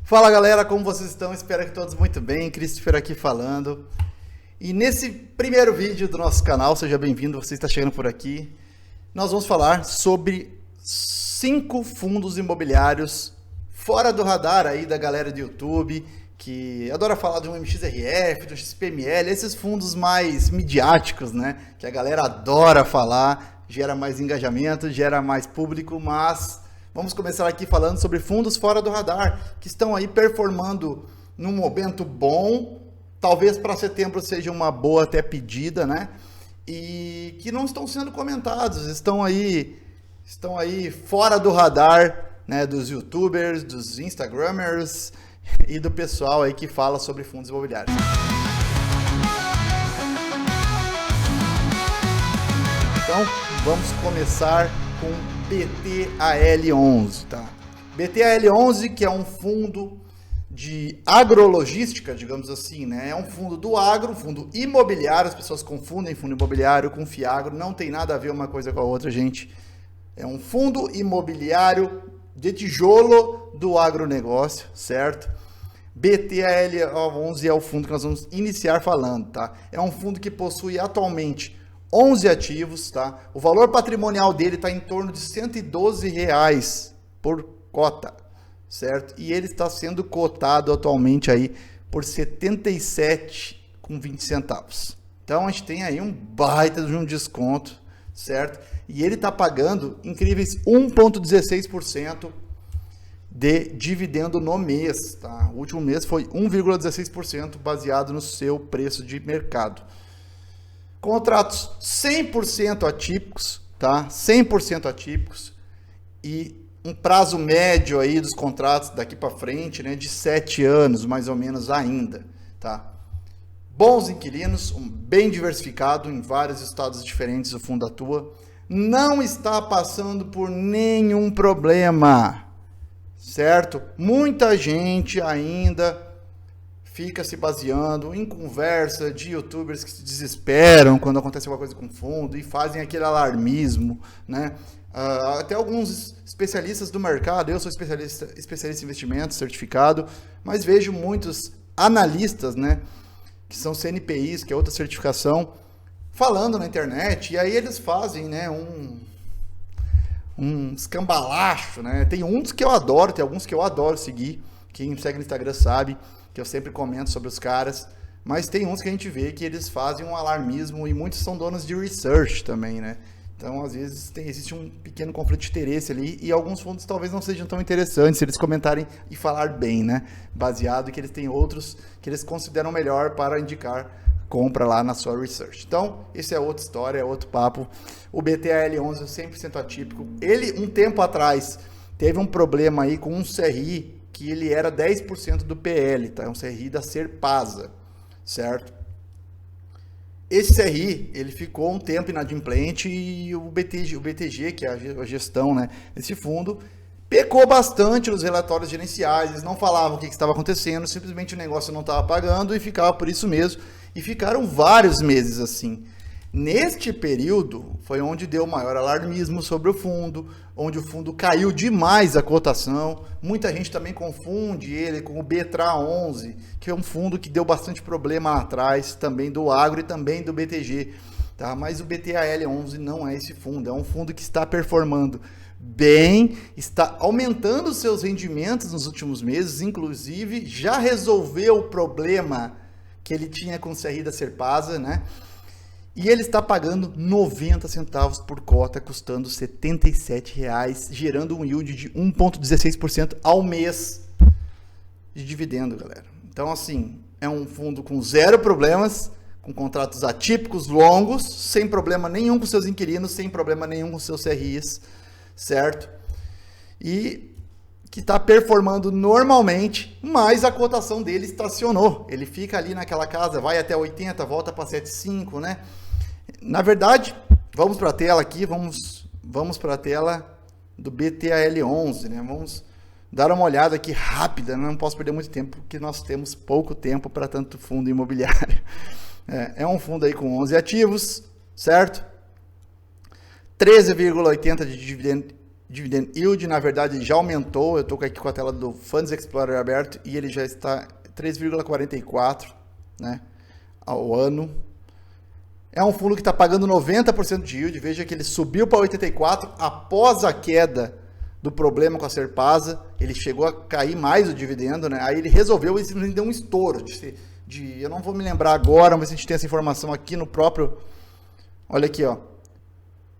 Fala galera, como vocês estão? Espero que todos muito bem. Christopher aqui falando. E nesse primeiro vídeo do nosso canal, seja bem-vindo, você está chegando por aqui. Nós vamos falar sobre 5 fundos imobiliários fora do radar aí da galera do YouTube, que adora falar de um MXRF, do XPML, esses fundos mais midiáticos, né? Que a galera adora falar, gera mais engajamento, gera mais público, mas vamos começar aqui falando sobre fundos fora do radar, que estão aí performando num momento bom, talvez para setembro seja uma boa até pedida, né? E que não estão sendo comentados, estão aí fora do radar, né, dos YouTubers, dos Instagramers e do pessoal aí que fala sobre fundos imobiliários. Então, vamos começar com BTAL11, tá? BTAL11, que é um fundo de agrologística, digamos assim, né? É um fundo do agro, um fundo imobiliário, as pessoas confundem fundo imobiliário com fiagro, não tem nada a ver uma coisa com a outra, gente. É um fundo imobiliário de tijolo do agronegócio, certo? BTAL11 é o fundo que nós vamos iniciar falando, tá? É um fundo que possui atualmente 11 ativos, tá? O valor patrimonial dele está em torno de R$112 por cota, certo? E ele está sendo cotado atualmente aí por R$ 77,20. Então a gente tem aí um baita de um desconto, certo? E ele está pagando incríveis 1,16% de dividendo no mês, tá? O último mês foi 1,16% baseado no seu preço de mercado. Contratos 100% atípicos, tá? 100% atípicos e um prazo médio aí dos contratos daqui para frente, né, de 7 anos, mais ou menos ainda, tá? Bons inquilinos, bem diversificado em vários estados diferentes o fundo atua, não está passando por nenhum problema, certo? Muita gente ainda fica se baseando em conversa de youtubers que se desesperam quando acontece alguma coisa com o fundo e fazem aquele alarmismo, né? Até alguns especialistas do mercado, eu sou especialista em investimentos, certificado, mas vejo muitos analistas, né, que são CNPIs, que é outra certificação, falando na internet, e aí eles fazem, né, um escambalacho, né? Tem uns que eu adoro, tem alguns que eu adoro seguir, quem me segue no Instagram sabe que eu sempre comento sobre os caras, mas tem uns que a gente vê que eles fazem um alarmismo e muitos são donos de research também, né? Então, às vezes, existe um pequeno conflito de interesse ali e alguns fundos talvez não sejam tão interessantes se eles comentarem e falar bem, né? Baseado em que eles têm outros que eles consideram melhor para indicar compra lá na sua research. Então, isso é outra história, é outro papo. O BTAL11 é 100% atípico. Ele, um tempo atrás, teve um problema aí com um CRI que ele era 10% do PL, tá? É um CRI da Serpasa, certo? Esse CRI, ele ficou um tempo inadimplente e o BTG, que é a gestão, né, desse fundo, pecou bastante nos relatórios gerenciais, eles não falavam o que estava acontecendo, simplesmente o negócio não estava pagando e ficava por isso mesmo, e ficaram vários meses assim. Neste período, foi onde deu maior alarmismo sobre o fundo, onde o fundo caiu demais a cotação. Muita gente também confunde ele com o BTRA11, que é um fundo que deu bastante problema lá atrás, também do agro e também do BTG. Tá? Mas o BTAL11 não é esse fundo, é um fundo que está performando bem, está aumentando seus rendimentos nos últimos meses, inclusive já resolveu o problema que ele tinha com o CRI da Serpasa, né? E ele está pagando 90 centavos por cota, custando R$ 77,00, gerando um yield de 1,16% ao mês de dividendo, galera. Então, assim, é um fundo com zero problemas, com contratos atípicos, longos, sem problema nenhum com seus inquilinos, sem problema nenhum com seus CRIs, certo? E que está performando normalmente, mas a cotação dele estacionou. Ele fica ali naquela casa, vai até 80, volta para 7,5, né? Na verdade, vamos para a tela aqui, vamos para a tela do BTAL11, né? Vamos dar uma olhada aqui rápida, não posso perder muito tempo, porque nós temos pouco tempo para tanto fundo imobiliário. É um fundo aí com 11 ativos, certo? 13,80 de dividend yield, na verdade, já aumentou. Eu estou aqui com a tela do Funds Explorer aberto e ele já está 3,44, né, ao ano. É um fundo que está pagando 90% de yield. Veja que ele subiu para 84% após a queda do problema com a Serpasa. Ele chegou a cair mais o dividendo, né? Aí ele resolveu e deu um estouro. Eu não vou me lembrar agora, mas a gente tem essa informação aqui no próprio... Olha aqui, ó.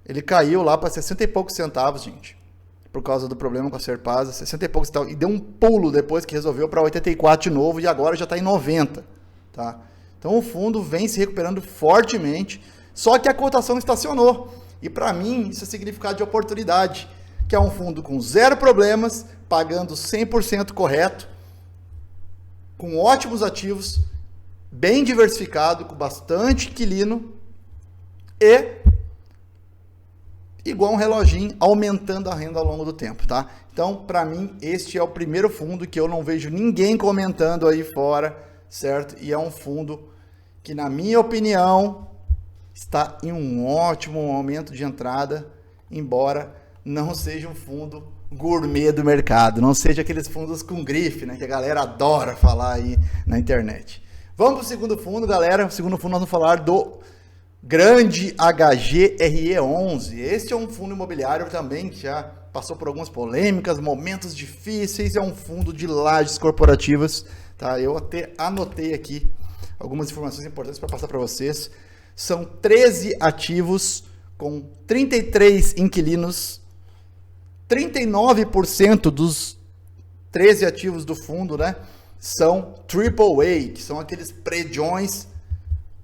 Ele caiu lá para 60 e poucos centavos, gente. Por causa do problema com a Serpasa. 60 e poucos centavos. E deu um pulo depois que resolveu para 84 de novo. E agora já está em 90, tá? Então o fundo vem se recuperando fortemente, só que a cotação estacionou. E para mim isso é significado de oportunidade, que é um fundo com zero problemas, pagando 100% correto, com ótimos ativos, bem diversificado, com bastante inquilino e igual um reloginho, aumentando a renda ao longo do tempo, tá? Então, para mim, este é o primeiro fundo que eu não vejo ninguém comentando aí fora, certo? E é um fundo que, na minha opinião, está em um ótimo momento de entrada, embora não seja um fundo gourmet do mercado, não seja aqueles fundos com grife, né, que a galera adora falar aí na internet. Vamos para o segundo fundo, galera. O segundo fundo nós vamos falar do grande HGRE11. Este é um fundo imobiliário também que já passou por algumas polêmicas, momentos difíceis, é um fundo de lajes corporativas, tá? Eu até anotei aqui algumas informações importantes para passar para vocês. São 13 ativos com 33 inquilinos. 39% dos 13 ativos do fundo, né, são AAA, que são aqueles prédios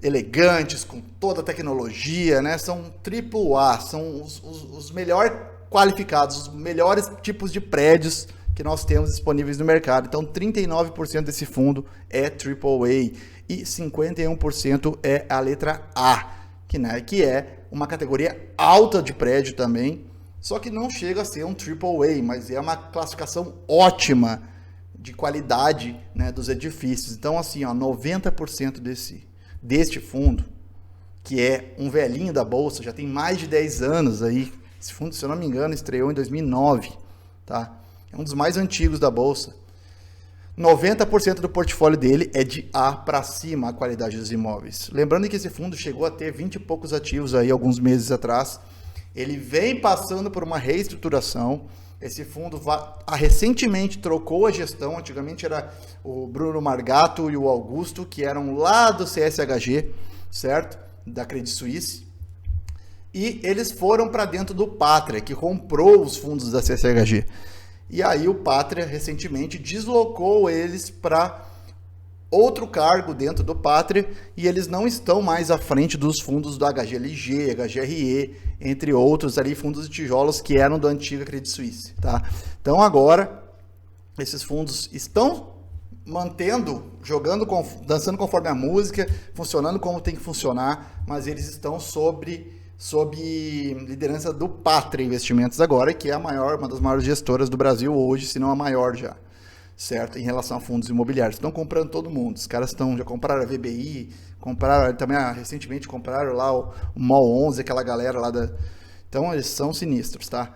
elegantes, com toda a tecnologia, né? São AAA, são os melhores qualificados, os melhores tipos de prédios que nós temos disponíveis no mercado. Então, 39% desse fundo é AAA e 51% é a letra A, que é uma categoria alta de prédio também, só que não chega a ser um AAA, mas é uma classificação ótima de qualidade, né, dos edifícios. Então, assim, ó, 90% deste fundo, que é um velhinho da Bolsa, já tem mais de 10 anos aí. Esse fundo, se eu não me engano, estreou em 2009, tá? É um dos mais antigos da Bolsa. 90% do portfólio dele é de A para cima, a qualidade dos imóveis. Lembrando que esse fundo chegou a ter 20 e poucos ativos aí alguns meses atrás. Ele vem passando por uma reestruturação. Esse fundo recentemente trocou a gestão. Antigamente era o Bruno Margato e o Augusto, que eram lá do CSHG, certo? Da Credit Suisse. E eles foram para dentro do Pátria, que comprou os fundos da CSHG. E aí o Pátria recentemente deslocou eles para outro cargo dentro do Pátria e eles não estão mais à frente dos fundos do HGLG, HGRE, entre outros ali fundos de tijolos que eram da antiga Credit Suisse, tá? Então agora esses fundos estão mantendo, dançando conforme a música, funcionando como tem que funcionar, mas eles estão sob liderança do Pátria Investimentos agora, que é uma das maiores gestoras do Brasil hoje, se não a maior já, certo? Em relação a fundos imobiliários. Estão comprando todo mundo. Os caras já compraram a VBI, também recentemente compraram lá o MOL 11, aquela galera lá da... Então, eles são sinistros, tá?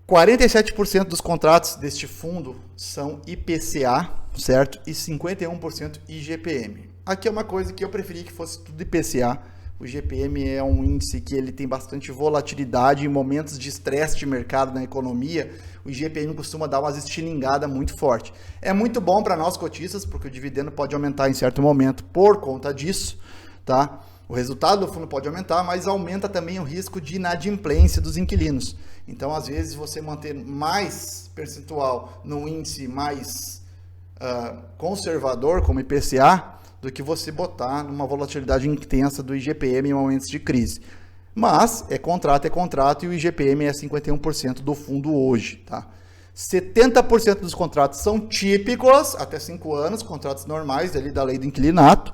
47% dos contratos deste fundo são IPCA, certo? E 51% IGPM. Aqui é uma coisa que eu preferi que fosse tudo IPCA. O IGPM é um índice que ele tem bastante volatilidade em momentos de estresse de mercado na economia. O IGPM costuma dar umas estilingadas muito forte. É muito bom para nós cotistas, porque o dividendo pode aumentar em certo momento por conta disso, tá? O resultado do fundo pode aumentar, mas aumenta também o risco de inadimplência dos inquilinos. Então, às vezes, você manter mais percentual no índice mais conservador, como IPCA, do que você botar numa volatilidade intensa do IGPM em momentos de crise. Mas é contrato e o IGPM é 51% do fundo hoje, tá? 70% dos contratos são típicos, até 5 anos, contratos normais ali da lei do inquilinato,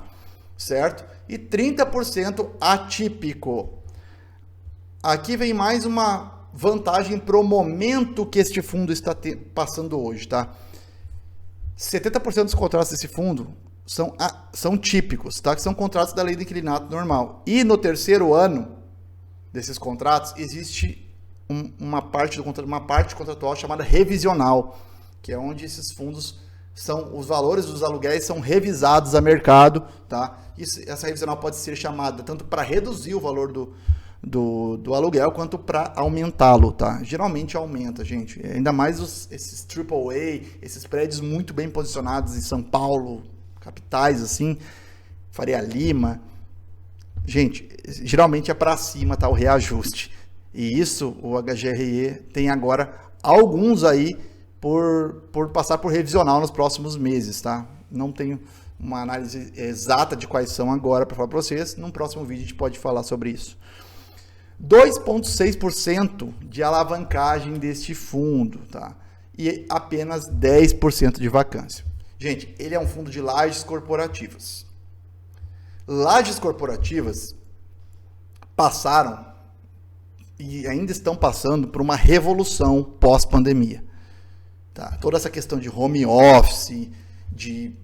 certo? E 30% atípico. Aqui vem mais uma vantagem para o momento que este fundo está passando hoje, tá? 70% dos contratos desse fundo são típicos, tá? Que são contratos da lei do inquilinato normal. E no terceiro ano desses contratos existe uma parte contratual chamada revisional, que é onde esses fundos os valores dos aluguéis são revisados a mercado, tá? Essa revisional pode ser chamada tanto para reduzir o valor do aluguel quanto para aumentá-lo, tá? Geralmente aumenta, gente. Ainda mais esses AAA, esses prédios muito bem posicionados em São Paulo, capitais assim, Faria Lima. Gente, geralmente é para cima, tá? O reajuste. E isso o HGRE tem agora alguns aí por passar por revisional nos próximos meses, tá? Não tenho uma análise exata de quais são agora para falar para vocês. Num próximo vídeo a gente pode falar sobre isso. 2,6% de alavancagem deste fundo, tá? E apenas 10% de vacância. Gente, ele é um fundo de lajes corporativas. Lajes corporativas passaram e ainda estão passando por uma revolução pós-pandemia. Tá? Toda essa questão de home office, de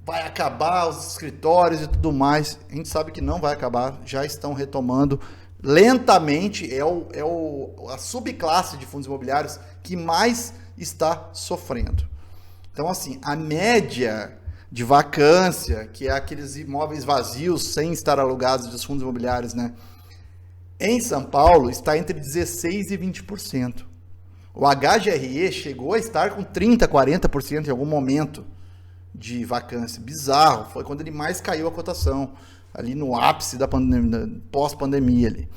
vai acabar os escritórios e tudo mais, a gente sabe que não vai acabar, já estão retomando lentamente, a subclasse de fundos imobiliários que mais está sofrendo. Então, assim, a média de vacância, que é aqueles imóveis vazios sem estar alugados dos fundos imobiliários, né? Em São Paulo está entre 16% e 20%. O HGRE chegou a estar com 30%, 40% em algum momento de vacância. Bizarro, foi quando ele mais caiu a cotação, ali no ápice da pós-pandemia. Ali.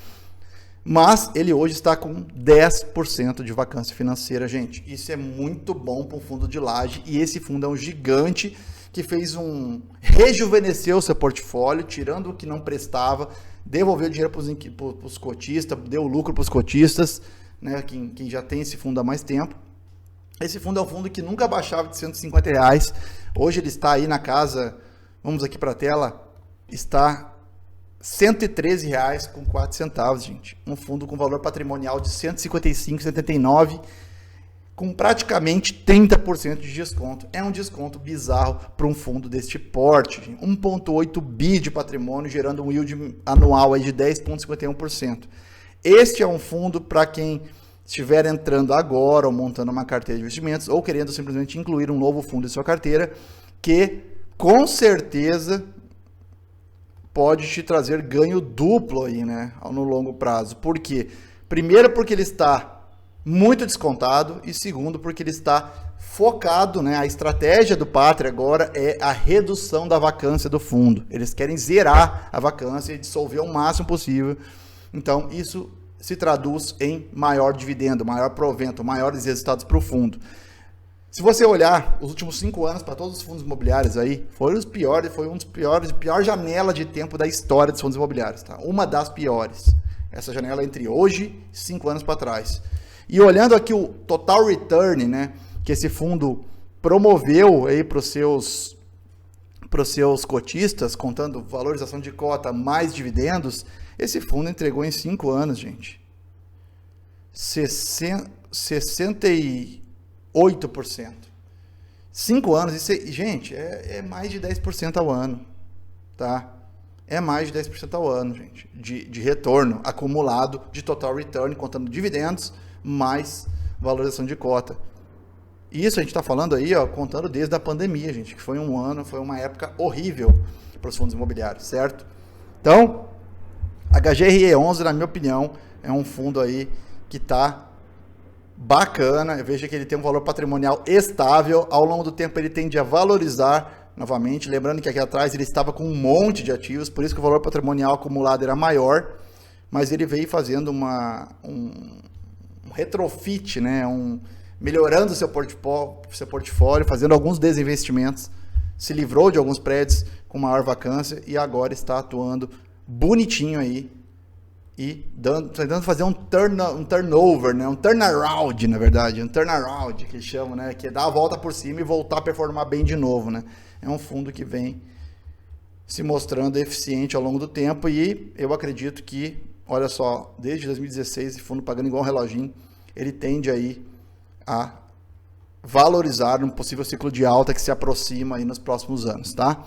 Mas ele hoje está com 10% de vacância financeira, gente. Isso é muito bom para um fundo de laje, e esse fundo é um gigante que rejuvenesceu o seu portfólio, tirando o que não prestava, devolveu dinheiro para os cotistas, deu lucro para os cotistas, né, quem já tem esse fundo há mais tempo. Esse fundo é um fundo que nunca baixava de R$150. Hoje ele está aí na casa, vamos aqui para a tela, está R$113,04, gente. Um fundo com valor patrimonial de R$155,79, com praticamente 30% de desconto. É um desconto bizarro para um fundo deste porte. 1,8 bi de patrimônio, gerando um yield anual aí de 10,51%. Este é um fundo para quem estiver entrando agora ou montando uma carteira de investimentos ou querendo simplesmente incluir um novo fundo em sua carteira, que com certeza pode te trazer ganho duplo aí, né, no longo prazo. Por quê? Primeiro, porque ele está muito descontado, e segundo, porque ele está focado, né, a estratégia do Patria agora é a redução da vacância do fundo. Eles querem zerar a vacância e dissolver o máximo possível. Então, isso se traduz em maior dividendo, maior provento, maiores resultados para o fundo. Se você olhar os últimos 5 anos para todos os fundos imobiliários aí, foi um dos piores, pior janela de tempo da história dos fundos imobiliários, tá? Uma das piores. Essa janela entre hoje e 5 anos para trás. E olhando aqui o total return, né, que esse fundo promoveu aí para os seus cotistas, contando valorização de cota mais dividendos, esse fundo entregou em 5 anos, gente, 68%. 5 anos, isso aí, gente, é mais de 10% ao ano, tá? É mais de 10% ao ano, gente, de retorno acumulado de total return, contando dividendos mais valorização de cota. Isso a gente está falando aí, ó, contando desde a pandemia, gente, que foi uma época horrível para os fundos imobiliários, certo? Então, HGRE11, na minha opinião, é um fundo aí que está bacana. Eu vejo que ele tem um valor patrimonial estável. Ao longo do tempo ele tende a valorizar novamente. Lembrando que aqui atrás ele estava com um monte de ativos, por isso que o valor patrimonial acumulado era maior. Mas ele veio fazendo um retrofit, né? Melhorando o seu portfólio, fazendo alguns desinvestimentos. Se livrou de alguns prédios com maior vacância e agora está atuando bonitinho aí e tentando fazer um turnover, né? Um turnaround, na verdade, um turnaround que eles chamam, né? Que é dar a volta por cima e voltar a performar bem de novo, né? É um fundo que vem se mostrando eficiente ao longo do tempo e eu acredito que, olha só, desde 2016 esse fundo pagando igual um reloginho, ele tende aí a valorizar um possível ciclo de alta que se aproxima aí nos próximos anos, tá?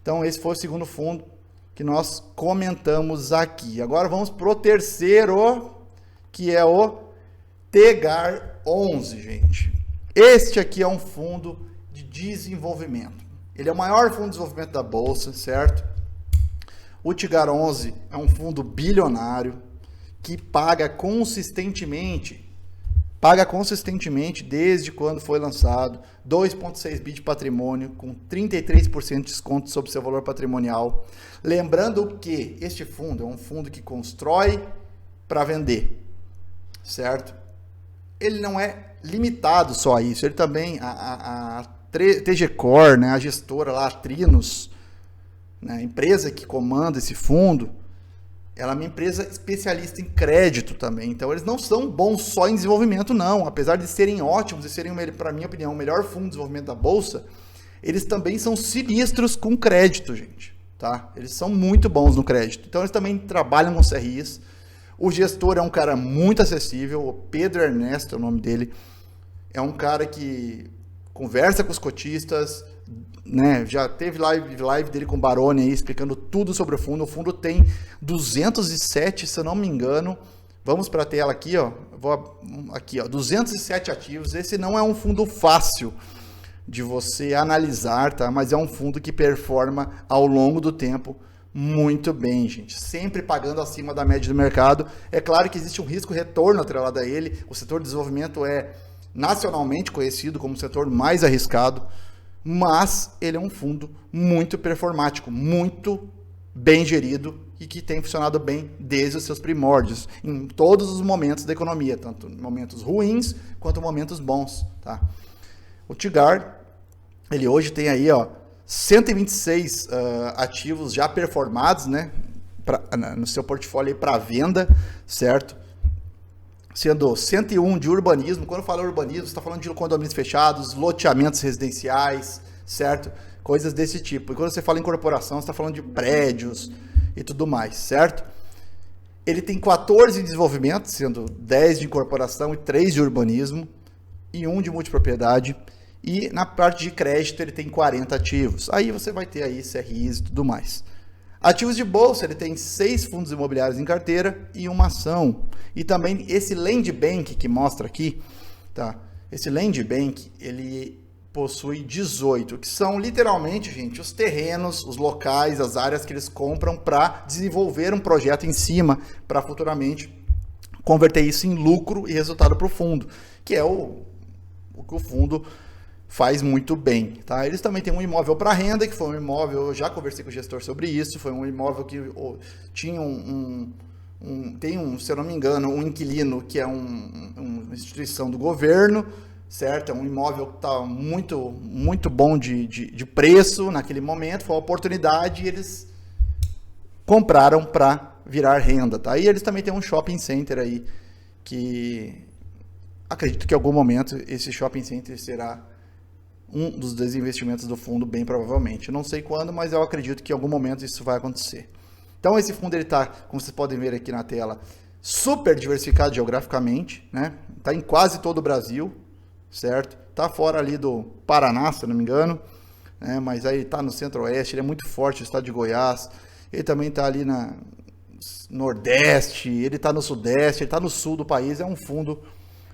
Então esse foi o segundo fundo que nós comentamos aqui. Agora vamos pro terceiro, que é o Tegar 11, gente. Este aqui é um fundo de desenvolvimento. Ele é o maior fundo de desenvolvimento da Bolsa, certo? O Tegar 11 é um fundo bilionário que paga consistentemente desde quando foi lançado, 2,6 bi de patrimônio, com 33% de desconto sobre seu valor patrimonial. Lembrando que este fundo é um fundo que constrói para vender, certo? Ele não é limitado só a isso, ele também, a TG Core, né, a gestora lá, a Trinos, né, a empresa que comanda esse fundo, ela é uma empresa especialista em crédito também. Então, eles não são bons só em desenvolvimento, não. Apesar de serem ótimos e serem, para minha opinião, o melhor fundo de desenvolvimento da Bolsa, eles também são sinistros com crédito, gente. Tá? Eles são muito bons no crédito. Então, eles também trabalham com CRIs. O gestor é um cara muito acessível. O Pedro Ernesto é o nome dele. É um cara que conversa com os cotistas, né? Já teve live dele com o Baroni aí, explicando tudo sobre o fundo. O fundo tem 207, se eu não me engano. Vamos para a tela aqui, ó. Aqui, ó, 207 ativos. Esse não é um fundo fácil de você analisar, tá? Mas é um fundo que performa ao longo do tempo muito bem, gente. Sempre pagando acima da média do mercado. É claro que existe um risco retorno atrelado a ele. O setor de desenvolvimento é nacionalmente conhecido como o setor mais arriscado, mas ele é um fundo muito performático, muito bem gerido e que tem funcionado bem desde os seus primórdios, em todos os momentos da economia, tanto em momentos ruins quanto momentos bons. Tá? O Tegar, ele hoje tem aí, ó, 126 ativos já performados, né, no seu portfólio para venda, certo? Sendo 101 de urbanismo. Quando eu falo urbanismo, você está falando de condomínios fechados, loteamentos residenciais, certo? Coisas desse tipo. E quando você fala em corporação, você está falando de prédios e tudo mais, certo? Ele tem 14 de desenvolvimento, sendo 10 de incorporação e 3 de urbanismo, e 1 de multipropriedade. E na parte de crédito ele tem 40 ativos. Aí você vai ter aí CRIs e tudo mais. Ativos de bolsa, ele tem 6 fundos imobiliários em carteira e uma ação. E também esse Land Bank que mostra aqui, tá? Esse Land Bank, ele possui 18, que são literalmente, gente, os terrenos, os locais, as áreas que eles compram para desenvolver um projeto em cima, para futuramente converter isso em lucro e resultado para o fundo, que é o que o fundo faz muito bem, tá? Eles também têm um imóvel para renda, que foi um imóvel, eu já conversei com o gestor sobre isso, foi um imóvel que tinha se eu não me engano, um inquilino que é uma instituição do governo, certo? É um imóvel que está muito, muito bom de preço naquele momento, foi uma oportunidade e eles compraram para virar renda, tá? E eles também têm um shopping center aí, que acredito que em algum momento esse shopping center será um dos desinvestimentos do fundo, bem provavelmente. Eu não sei quando, mas eu acredito que em algum momento isso vai acontecer. Então esse fundo ele está, como vocês podem ver aqui na tela, super diversificado geograficamente, né? Está em quase todo o Brasil, certo? Está fora ali do Paraná, se eu não me engano, né? Mas aí está no centro-oeste, ele é muito forte no estado de Goiás, ele também está ali na nordeste, ele está no sudeste, ele está no sul do país, é um fundo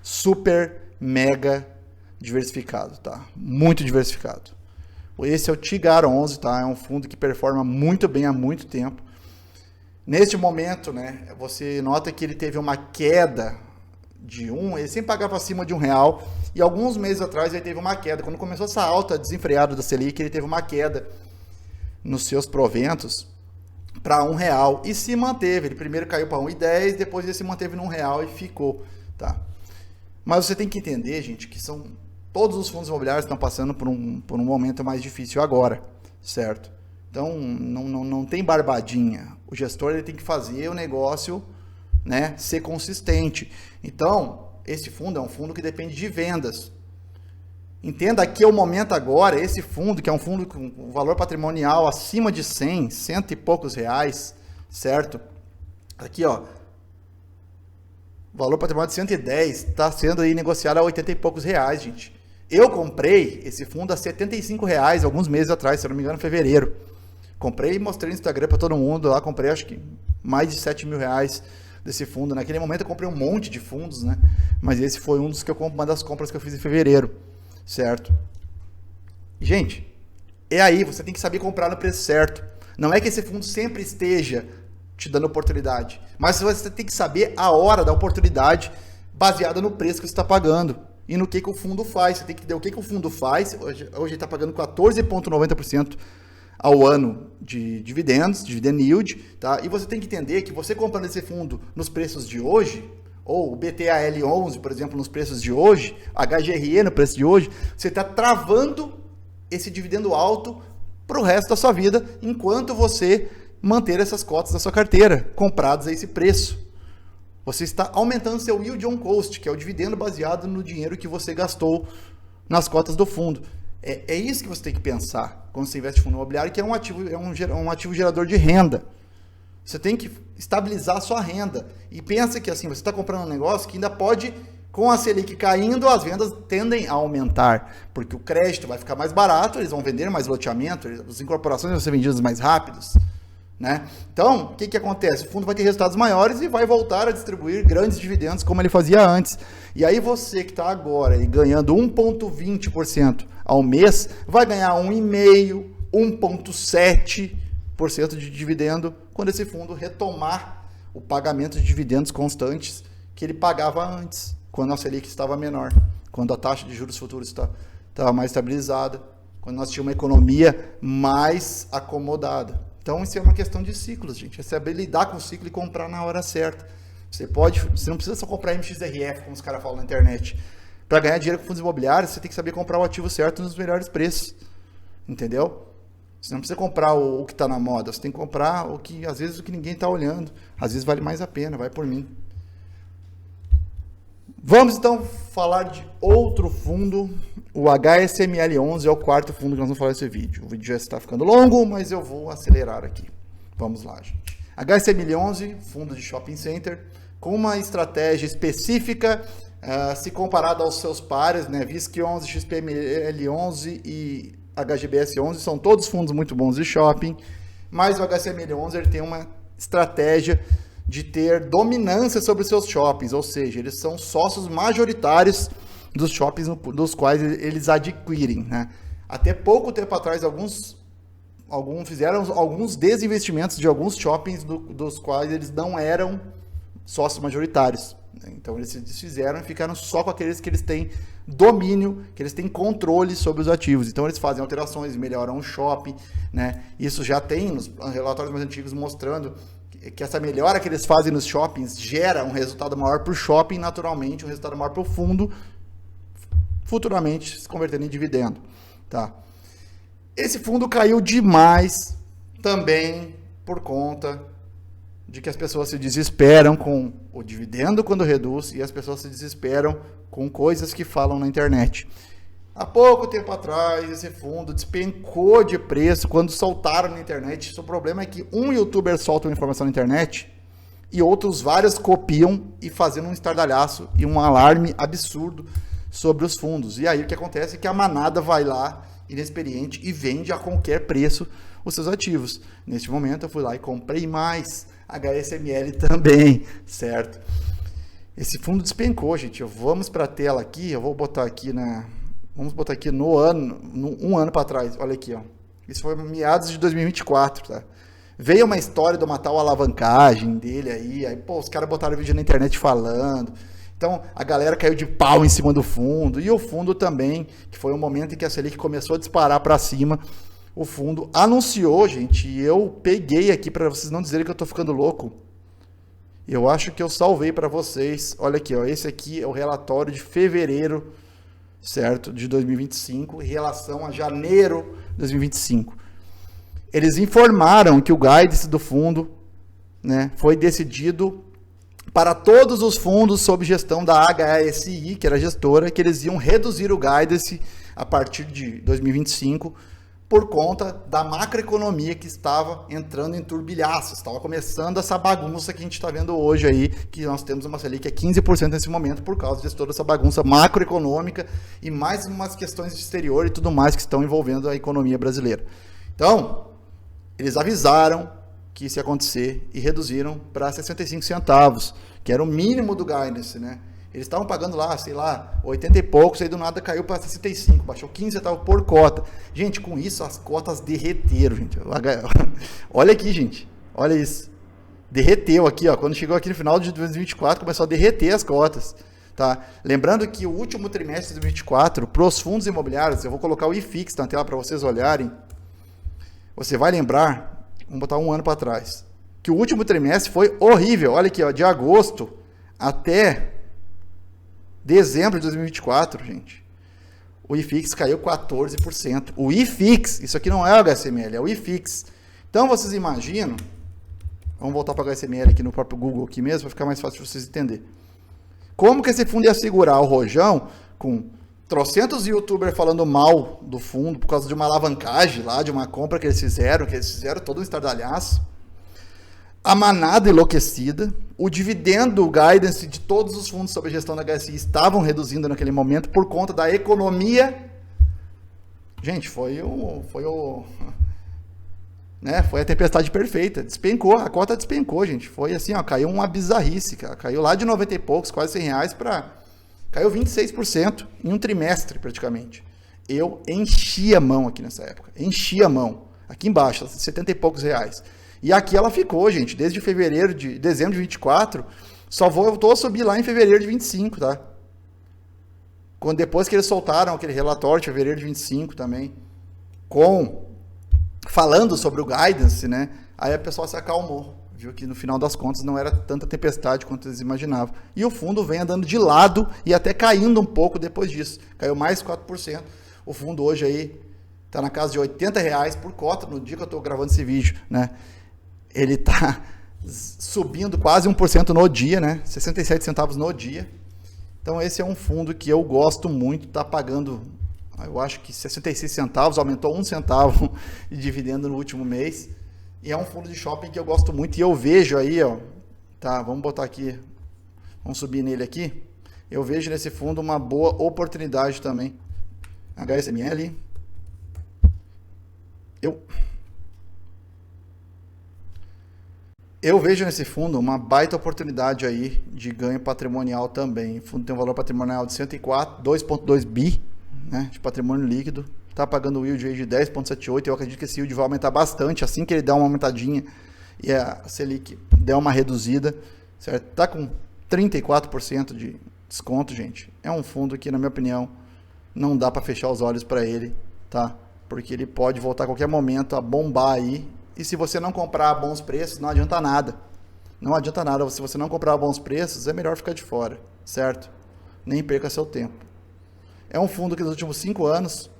super mega diversificado, tá? Muito diversificado. Esse é o Tegar 11, tá? É um fundo que performa muito bem há muito tempo. Neste momento, né, você nota que ele teve uma queda ele sempre pagava acima de R$1, e alguns meses atrás ele teve uma queda. Quando começou essa alta desenfreada da Selic, ele teve uma queda nos seus proventos para R$1 e se manteve. Ele primeiro caiu para 1,10, depois ele se manteve no R$1 e ficou, tá? Mas você tem que entender, gente, que todos os fundos imobiliários estão passando por um momento mais difícil agora, certo? Então, não tem barbadinha. O gestor ele tem que fazer o negócio, né, ser consistente. Então, esse fundo é um fundo que depende de vendas. Entenda que é o momento agora, esse fundo, que é um fundo com valor patrimonial acima de 100 e poucos reais, certo? Aqui, ó, o valor patrimonial de 110 está sendo aí negociado a 80 e poucos reais, gente. Eu comprei esse fundo a R$75 alguns meses atrás, se eu não me engano, em fevereiro. Comprei e mostrei no Instagram para todo mundo lá, comprei acho que mais de R$7.000 desse fundo. Naquele momento eu comprei um monte de fundos, né? mas esse foi uma das compras que eu fiz em fevereiro, certo? Gente, aí, você tem que saber comprar no preço certo. Não é que esse fundo sempre esteja te dando oportunidade, mas você tem que saber a hora da oportunidade baseada no preço que você está pagando e no que o fundo faz. Você tem que entender o que o fundo faz. Hoje ele está pagando 14,90% ao ano de dividendos, dividend yield, tá? E você tem que entender que você comprando esse fundo nos preços de hoje, ou o BTAL11, por exemplo, nos preços de hoje, HGRE no preço de hoje, você está travando esse dividendo alto para o resto da sua vida, enquanto você manter essas cotas da sua carteira compradas a esse preço. Você está aumentando seu yield on cost, que é o dividendo baseado no dinheiro que você gastou nas cotas do fundo. É isso que você tem que pensar quando você investe em fundo imobiliário, que é um ativo gerador de renda. Você tem que estabilizar a sua renda. E pensa que assim, você está comprando um negócio que ainda pode, com a Selic caindo, as vendas tendem a aumentar, porque o crédito vai ficar mais barato, eles vão vender mais loteamento, as incorporações vão ser vendidas mais rápidos, né? Então, o que acontece? O fundo vai ter resultados maiores e vai voltar a distribuir grandes dividendos como ele fazia antes. E aí você que está agora ganhando 1,20% ao mês, vai ganhar 1,5%, 1,7% de dividendo quando esse fundo retomar o pagamento de dividendos constantes que ele pagava antes, quando a Selic estava menor, quando a taxa de juros futuros estava mais estabilizada, quando nós tínhamos uma economia mais acomodada. Então, isso é uma questão de ciclos, gente. É saber lidar com o ciclo e comprar na hora certa. Você não precisa só comprar MXRF, como os caras falam na internet. Para ganhar dinheiro com fundos imobiliários, você tem que saber comprar o ativo certo nos melhores preços. Entendeu? Você não precisa comprar o que está na moda. Você tem que comprar às vezes, o que ninguém está olhando. Às vezes vale mais a pena, vai por mim. Vamos então falar de outro fundo, o HSML11 é o quarto fundo que nós vamos falar nesse vídeo. O vídeo já está ficando longo, mas eu vou acelerar aqui. Vamos lá, gente. HSML11, fundo de shopping center, com uma estratégia específica, se comparado aos seus pares, né? VISC11, XPML11 e HGBS11, são todos fundos muito bons de shopping, mas o HSML11 ele tem uma estratégia de ter dominância sobre os seus shoppings, ou seja, eles são sócios majoritários dos shoppings dos quais eles adquirem, né? Até pouco tempo atrás, alguns fizeram alguns desinvestimentos de alguns shoppings dos quais eles não eram sócios majoritários, né? Então eles se desfizeram e ficaram só com aqueles que eles têm domínio, que eles têm controle sobre os ativos. Então eles fazem alterações, melhoram o shopping, né? Isso já tem nos relatórios mais antigos mostrando que essa melhora que eles fazem nos shoppings gera um resultado maior para o shopping, naturalmente um resultado maior para o fundo, futuramente se convertendo em dividendo, tá? Esse fundo caiu demais também por conta de que as pessoas se desesperam com o dividendo quando reduz e as pessoas se desesperam com coisas que falam na internet. Há pouco tempo atrás, esse fundo despencou de preço quando soltaram na internet. O problema é que um youtuber solta uma informação na internet e outros vários copiam e fazendo um estardalhaço e um alarme absurdo sobre os fundos. E aí o que acontece é que a manada vai lá, inexperiente, e vende a qualquer preço os seus ativos. Neste momento eu fui lá e comprei mais HSML também, certo? Esse fundo despencou, gente. Vamos para a tela aqui, eu vou botar aqui Vamos botar aqui um ano para trás. Olha aqui, ó. Isso foi meados de 2024, tá? Veio uma história de uma tal alavancagem dele aí pô, os caras botaram vídeo na internet falando. Então, a galera caiu de pau em cima do fundo. E o fundo também, que foi um momento em que a Selic começou a disparar para cima. O fundo anunciou, gente, e eu peguei aqui para vocês não dizerem que eu tô ficando louco. Eu acho que eu salvei para vocês. Olha aqui, ó. Esse aqui é o relatório de fevereiro, certo, de 2025, em relação a janeiro de 2025. Eles informaram que o guidance do fundo, né, foi decidido para todos os fundos sob gestão da HSI, que era a gestora, que eles iam reduzir o guidance a partir de 2025 por conta da macroeconomia que estava entrando em turbilhaço, estava começando essa bagunça que a gente está vendo hoje aí, que nós temos uma Selic que é 15% nesse momento por causa de toda essa bagunça macroeconômica e mais umas questões de exterior e tudo mais que estão envolvendo a economia brasileira. Então, eles avisaram que isso ia acontecer e reduziram para 65 centavos, que era o mínimo do guidance, né? Eles estavam pagando lá, sei lá, 80 e poucos, aí do nada caiu para 65, baixou 15 centavos por cota. Gente, com isso as cotas derreteram, gente. Olha aqui, gente. Olha isso. Derreteu aqui, ó. Quando chegou aqui no final de 2024, começou a derreter as cotas. Tá? Lembrando que o último trimestre de 2024, para os fundos imobiliários, eu vou colocar o IFIX na tela para vocês olharem. Você vai lembrar, vamos botar um ano para trás, que o último trimestre foi horrível. Olha aqui, ó, de agosto até dezembro de 2024, gente, o IFIX caiu 14%. O IFIX, isso aqui não é o HSML, é o IFIX. Então, vocês imaginam, vamos voltar para o HSML aqui no próprio Google aqui mesmo, para ficar mais fácil de vocês entenderem. Como que esse fundo ia segurar o rojão com trocentos youtubers falando mal do fundo por causa de uma alavancagem lá, de uma compra que eles fizeram todo um estardalhaço, a manada enlouquecida, o dividendo, o guidance de todos os fundos sob a gestão da HSI estavam reduzindo naquele momento por conta da economia. Gente, foi a tempestade perfeita, despencou, a cota despencou, gente, foi assim, ó, caiu uma bizarrice, cara. Caiu lá de 90 e poucos, quase 100 reais, caiu 26% em um trimestre, praticamente. Eu enchi a mão aqui nessa época, enchi a mão, aqui embaixo, 70 e poucos reais. E aqui ela ficou, gente, desde dezembro de 24, só voltou a subir lá em fevereiro de 25, tá? Depois que eles soltaram aquele relatório de fevereiro de 25 também, falando sobre o guidance, né? Aí a pessoa se acalmou, viu que no final das contas não era tanta tempestade quanto eles imaginavam. E o fundo vem andando de lado e até caindo um pouco depois disso. Caiu mais 4%. O fundo hoje aí está na casa de R$80 por cota no dia que eu estou gravando esse vídeo, né? Ele está subindo quase 1% no dia, né? 67 centavos no dia. Então esse é um fundo que eu gosto muito, está pagando, eu acho que 66 centavos, aumentou 1 centavo de dividendo no último mês. E é um fundo de shopping que eu gosto muito e eu vejo aí, ó, tá, vamos botar aqui, vamos subir nele aqui. Eu vejo nesse fundo uma boa oportunidade também. HSML. Eu vejo nesse fundo uma baita oportunidade aí de ganho patrimonial também. O fundo tem um valor patrimonial de 2,2 bi, né, de patrimônio líquido. Está pagando o yield aí de 10,78. Eu acredito que esse yield vai aumentar bastante assim que ele der uma aumentadinha e a Selic der uma reduzida, certo? Está com 34% de desconto, gente. É um fundo que, na minha opinião, não dá para fechar os olhos para ele, tá? Porque ele pode voltar a qualquer momento a bombar aí. E se você não comprar a bons preços, não adianta nada. Não adianta nada. Se você não comprar a bons preços, é melhor ficar de fora, certo? Nem perca seu tempo. É um fundo que nos últimos 5 anos,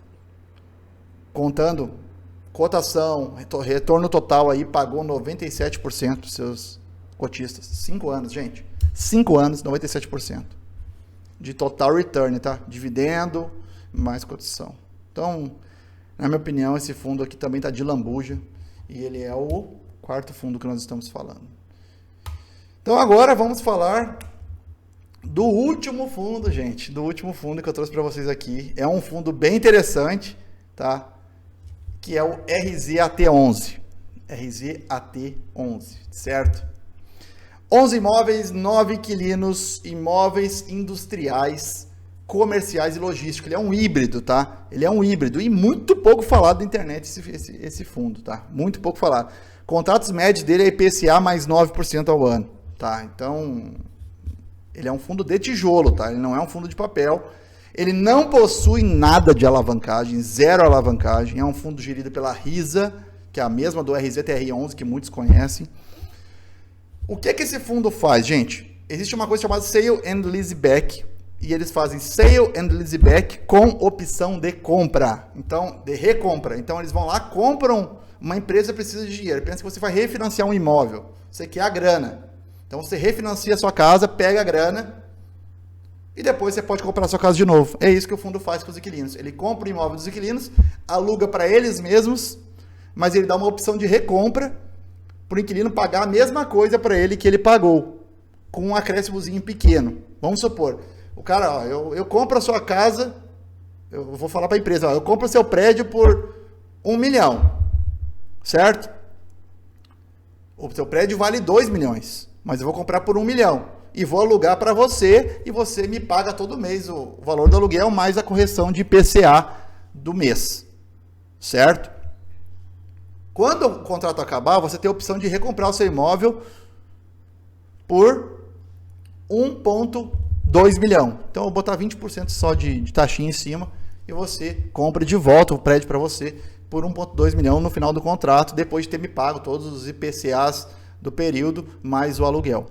contando cotação, retorno total aí, pagou 97% dos seus cotistas. 5 anos, gente. 5 anos, 97%. De total return, tá? Dividendo, mais cotação. Então, na minha opinião, esse fundo aqui também tá de lambuja. E ele é o 4º fundo que nós estamos falando. Então agora vamos falar do último fundo, gente. Do último fundo que eu trouxe para vocês aqui. É um fundo bem interessante, tá? Que é o RZAT11. RZAT11, certo? 11 imóveis, 9 inquilinos, imóveis industriais, comerciais e logísticos. Ele é um híbrido, tá? Ele é um híbrido e muito pouco falado na internet esse fundo, tá? Muito pouco falado. Contratos médios dele é IPCA mais 9% ao ano, tá? Então, ele é um fundo de tijolo, tá? Ele não é um fundo de papel. Ele não possui nada de alavancagem, zero alavancagem. É um fundo gerido pela RISA, que é a mesma do RZTR11, que muitos conhecem. O que é que esse fundo faz, gente? Existe uma coisa chamada Sale and Leaseback, e eles fazem Sale and Leaseback com opção de compra, então, de recompra. Então, eles vão lá, compram, uma empresa precisa de dinheiro, pensa que você vai refinanciar um imóvel, você quer a grana. Então, você refinancia a sua casa, pega a grana, e depois você pode comprar a sua casa de novo. É isso que o fundo faz com os inquilinos. Ele compra o imóvel dos inquilinos, aluga para eles mesmos, mas ele dá uma opção de recompra para o inquilino pagar a mesma coisa para ele que ele pagou, com um acréscimozinho pequeno. Vamos supor, o cara, ó, eu compro a sua casa, eu vou falar para a empresa, ó, eu compro o seu prédio por 1 milhão, certo? O seu prédio vale 2 milhões, mas eu vou comprar por 1 milhão. e vou alugar para você e você me paga todo mês o valor do aluguel mais a correção de IPCA do mês, certo? Quando o contrato acabar, você tem a opção de recomprar o seu imóvel por 1,2 milhão. Então, eu vou botar 20% só de taxinha em cima e você compra de volta o prédio para você por 1,2 milhão no final do contrato, depois de ter me pago todos os IPCAs do período, mais o aluguel.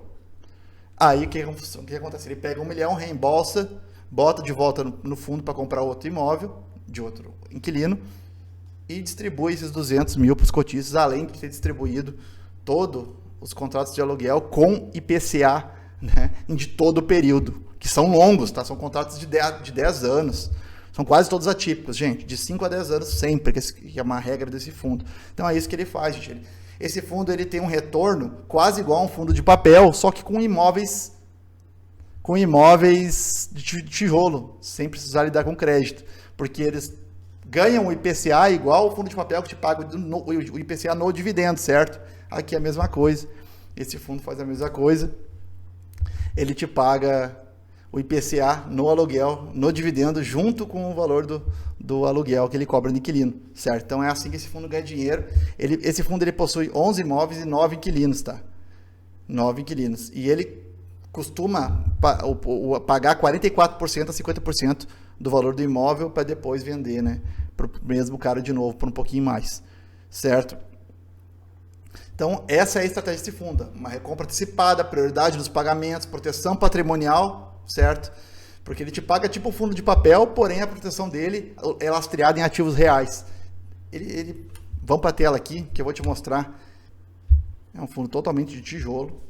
Aí, o que acontece? Ele pega 1 milhão, reembolsa, bota de volta no fundo para comprar outro imóvel, de outro inquilino, e distribui esses 200 mil para os cotistas, além de ter distribuído todos os contratos de aluguel com IPCA, né, de todo o período, que são longos, tá? São contratos de 10 anos. São quase todos atípicos, gente, de 5 a 10 anos sempre, que é uma regra desse fundo. Então é isso que ele faz, gente. Esse fundo ele tem um retorno quase igual a um fundo de papel, só que com imóveis de tijolo, sem precisar lidar com crédito, porque eles ganham o IPCA igual o fundo de papel que te paga o IPCA no dividendo, certo? Aqui é a mesma coisa. Esse fundo faz a mesma coisa. Ele te paga o IPCA no aluguel, no dividendo, junto com o valor do aluguel que ele cobra no inquilino, certo? Então é assim que esse fundo ganha dinheiro. Esse fundo ele possui 11 imóveis e 9 inquilinos, tá? 9 inquilinos. E ele costuma pagar 44% a 50% do valor do imóvel para depois vender, né? Pro mesmo cara de novo, por um pouquinho mais, certo? Então, essa é a estratégia desse fundo. Uma recompra antecipada, prioridade nos pagamentos, proteção patrimonial, certo? Porque ele te paga tipo um fundo de papel, porém a proteção dele é lastreada em ativos reais. Vamos para a tela aqui, que eu vou te mostrar. É um fundo totalmente de tijolo.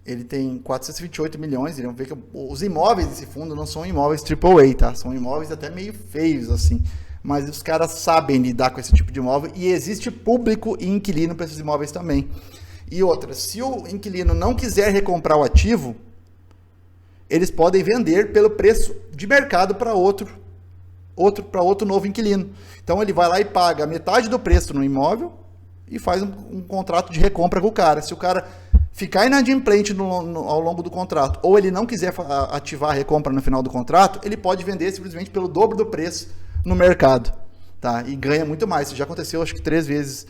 Ele tem 428 milhões. Vamos ver que os imóveis desse fundo não são imóveis AAA, tá? São imóveis até meio feios, assim. Mas os caras sabem lidar com esse tipo de imóvel e existe público e inquilino para esses imóveis também. E outra, se o inquilino não quiser recomprar o ativo, eles podem vender pelo preço de mercado para outro novo inquilino. Então ele vai lá e paga metade do preço no imóvel e faz um contrato de recompra com o cara. Se o cara ficar inadimplente ao longo do contrato ou ele não quiser ativar a recompra no final do contrato, ele pode vender simplesmente pelo dobro do preço no mercado, tá? E ganha muito mais. Isso já aconteceu, acho que 3 vezes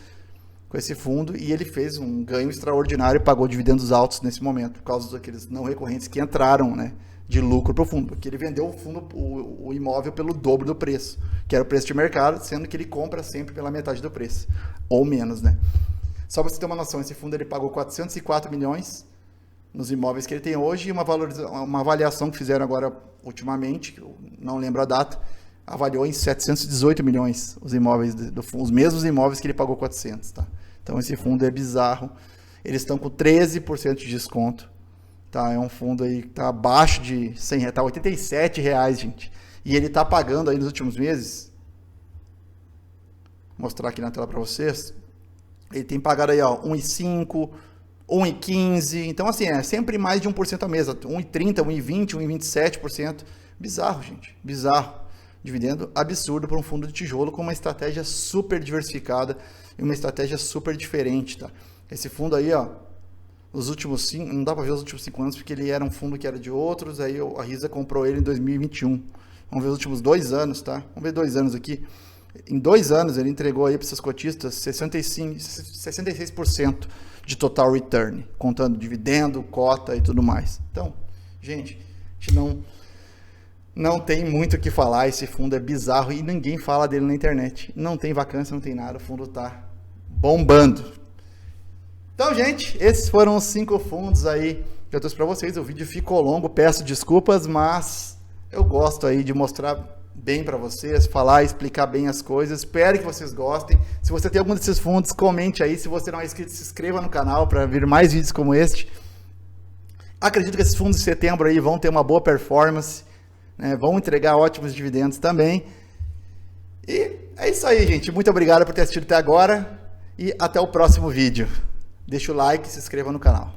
com esse fundo e ele fez um ganho extraordinário e pagou dividendos altos nesse momento, por causa daqueles não recorrentes que entraram, né, de lucro para o fundo, porque ele vendeu o imóvel pelo dobro do preço, que era o preço de mercado, sendo que ele compra sempre pela metade do preço, ou menos, né? Só para você ter uma noção, esse fundo ele pagou 404 milhões nos imóveis que ele tem hoje e uma avaliação que fizeram agora ultimamente, que eu não lembro a data, avaliou em 718 milhões os imóveis os mesmos imóveis que ele pagou 400, tá? Então esse fundo é bizarro. Eles estão com 13% de desconto, tá? É um fundo aí que tá abaixo de 100 reais, tá R$ 87, gente. E ele tá pagando aí nos últimos meses. Vou mostrar aqui na tela para vocês. Ele tem pagado aí, ó, 1,5, 1,15. Então assim, é sempre mais de 1% a mês, 1,30, 1,20, 1,27%. Bizarro, gente. Bizarro. Dividendo absurdo para um fundo de tijolo com uma estratégia super diversificada e uma estratégia super diferente, tá? Esse fundo aí, ó, os últimos 5, não dá para ver os últimos 5 anos porque ele era um fundo que era de outros, aí a Risa comprou ele em 2021. Vamos ver os últimos 2 anos, tá? Vamos ver 2 anos aqui. Em 2 anos ele entregou aí para esses cotistas 66% de total return, contando dividendo, cota e tudo mais. Então, gente, a gente não tem muito o que falar, esse fundo é bizarro e ninguém fala dele na internet. Não tem vacância, não tem nada, o fundo tá bombando. Então, gente, esses foram os 5 fundos aí que eu trouxe para vocês. O vídeo ficou longo, peço desculpas, mas eu gosto aí de mostrar bem para vocês, falar e explicar bem as coisas. Espero que vocês gostem. Se você tem algum desses fundos, comente aí. Se você não é inscrito, se inscreva no canal para vir mais vídeos como este. Acredito que esses fundos de setembro aí vão ter uma boa performance, né? Vão entregar ótimos dividendos também. E é isso aí, gente. Muito obrigado por ter assistido até agora e até o próximo vídeo. Deixa o like e se inscreva no canal.